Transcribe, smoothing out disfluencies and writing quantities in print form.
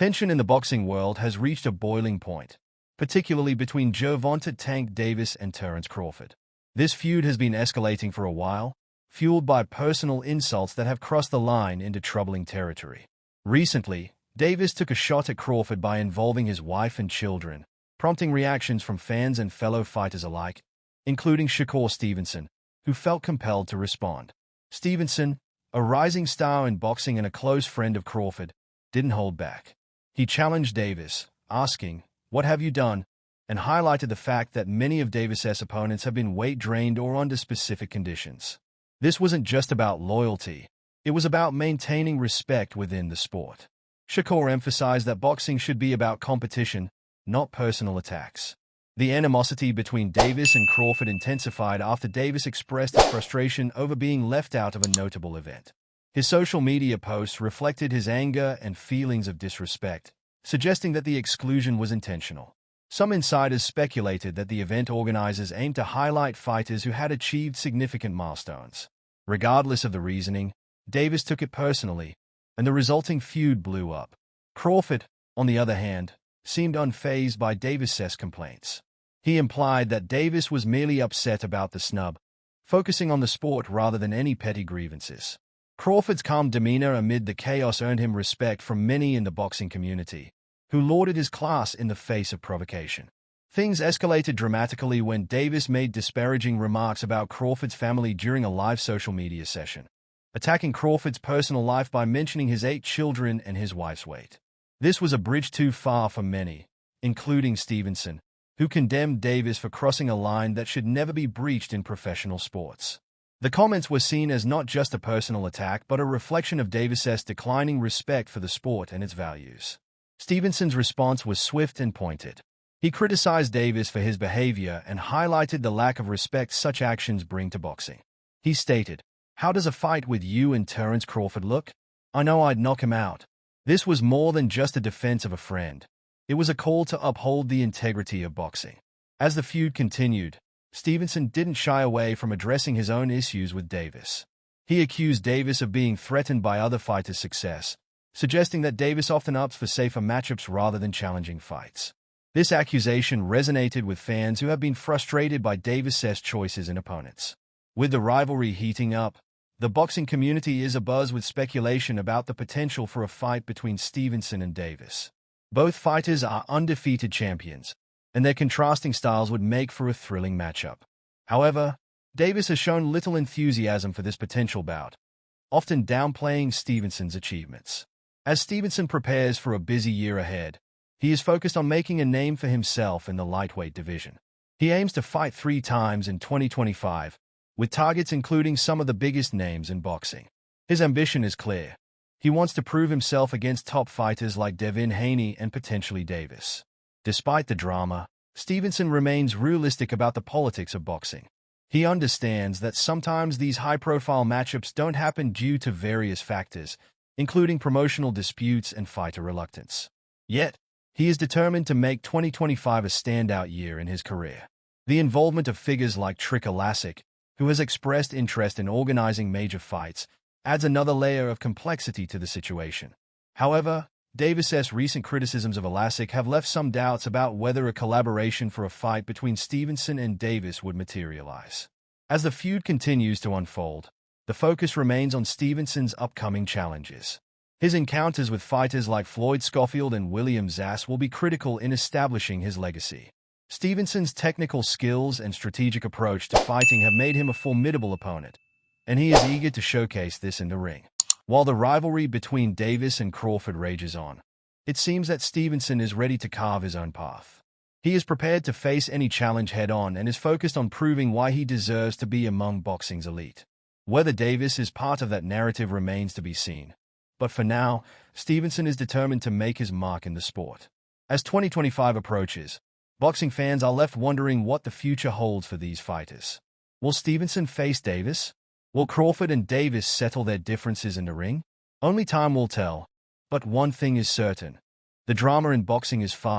Tension in the boxing world has reached a boiling point, particularly between Gervonta Tank Davis and Terence Crawford. This feud has been escalating for a while, fueled by personal insults that have crossed the line into troubling territory. Recently, Davis took a shot at Crawford by involving his wife and children, prompting reactions from fans and fellow fighters alike, including Shakur Stevenson, who felt compelled to respond. Stevenson, a rising star in boxing and a close friend of Crawford, didn't hold back. He challenged Davis, asking, "What have you done?" and highlighted the fact that many of Davis's opponents have been weight-drained or under specific conditions. This wasn't just about loyalty. It was about maintaining respect within the sport. Shakur emphasized that boxing should be about competition, not personal attacks. The animosity between Davis and Crawford intensified after Davis expressed his frustration over being left out of a notable event. His social media posts reflected his anger and feelings of disrespect, suggesting that the exclusion was intentional. Some insiders speculated that the event organizers aimed to highlight fighters who had achieved significant milestones. Regardless of the reasoning, Davis took it personally, and the resulting feud blew up. Crawford, on the other hand, seemed unfazed by Davis's complaints. He implied that Davis was merely upset about the snub, focusing on the sport rather than any petty grievances. Crawford's calm demeanor amid the chaos earned him respect from many in the boxing community, who lauded his class in the face of provocation. Things escalated dramatically when Davis made disparaging remarks about Crawford's family during a live social media session, attacking Crawford's personal life by mentioning his 8 children and his wife's weight. This was a bridge too far for many, including Stevenson, who condemned Davis for crossing a line that should never be breached in professional sports. The comments were seen as not just a personal attack but a reflection of Davis's declining respect for the sport and its values. Stevenson's response was swift and pointed. He criticized Davis for his behavior and highlighted the lack of respect such actions bring to boxing. He stated, "How does a fight with you and Terence Crawford look? I know I'd knock him out." This was more than just a defense of a friend. It was a call to uphold the integrity of boxing. As the feud continued, Stevenson didn't shy away from addressing his own issues with Davis. He accused Davis of being threatened by other fighters' success, suggesting that Davis often opts for safer matchups rather than challenging fights. This accusation resonated with fans who have been frustrated by Davis's choices and opponents. With the rivalry heating up, the boxing community is abuzz with speculation about the potential for a fight between Stevenson and Davis. Both fighters are undefeated champions, and their contrasting styles would make for a thrilling matchup. However, Davis has shown little enthusiasm for this potential bout, often downplaying Stevenson's achievements. As Stevenson prepares for a busy year ahead, he is focused on making a name for himself in the lightweight division. He aims to fight 3 times in 2025, with targets including some of the biggest names in boxing. His ambition is clear. He wants to prove himself against top fighters like Devin Haney and potentially Davis. Despite the drama, Stevenson remains realistic about the politics of boxing. He understands that sometimes these high-profile matchups don't happen due to various factors, including promotional disputes and fighter reluctance. Yet, he is determined to make 2025 a standout year in his career. The involvement of figures like Tricker Lassick, who has expressed interest in organizing major fights, adds another layer of complexity to the situation. However, Davis's recent criticisms of Lassick have left some doubts about whether a collaboration for a fight between Stevenson and Davis would materialize. As the feud continues to unfold, the focus remains on Stevenson's upcoming challenges. His encounters with fighters like Floyd Schofield and William Zass will be critical in establishing his legacy. Stevenson's technical skills and strategic approach to fighting have made him a formidable opponent, and he is eager to showcase this in the ring. While the rivalry between Davis and Crawford rages on, it seems that Stevenson is ready to carve his own path. He is prepared to face any challenge head-on and is focused on proving why he deserves to be among boxing's elite. Whether Davis is part of that narrative remains to be seen. But for now, Stevenson is determined to make his mark in the sport. As 2025 approaches, boxing fans are left wondering what the future holds for these fighters. Will Stevenson face Davis? Will Crawford and Davis settle their differences in the ring? Only time will tell. But one thing is certain. The drama in boxing is far